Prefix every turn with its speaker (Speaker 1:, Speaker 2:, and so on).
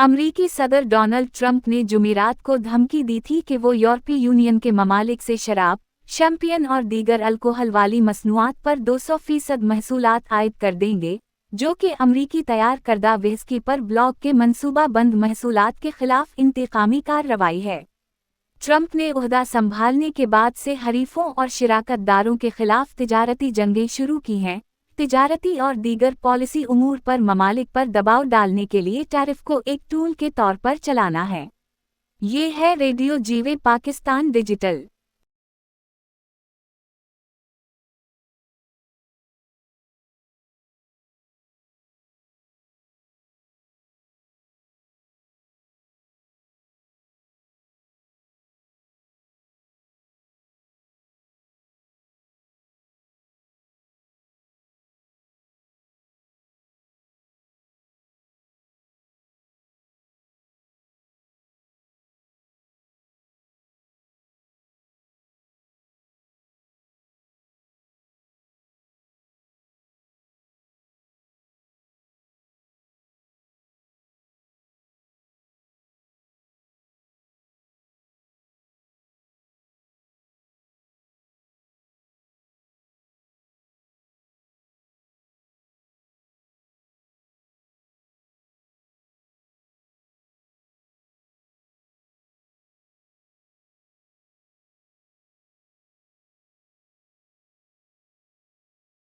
Speaker 1: अमरीकी सदर Donald Trump ने जुमेरात को धमकी दी थी कि वो यूरोपीय यूनियन के ममालिक से शराब, शैंपेन और दीगर अल्कोहल वाली मसनूआत पर 200% महसूलात आयद कर देंगे, जो कि अमरीकी तैयार करदा व्हिस्की पर ब्लॉक के मंसूबाबंद महसूलात के खिलाफ इंतकामी कार्रवाई है। ट्रंप ने ओहदा संभालने के बाद से हरीफों और शिराकतदारों के खिलाफ तिजारती जंगें शुरू की हैं। तिजारती और दीगर पॉलिसी उमूर पर ममालिक पर दबाव डालने के लिए टैरिफ को एक टूल के तौर पर चलाना है। ये है रेडियो जीवे पाकिस्तान डिजिटल।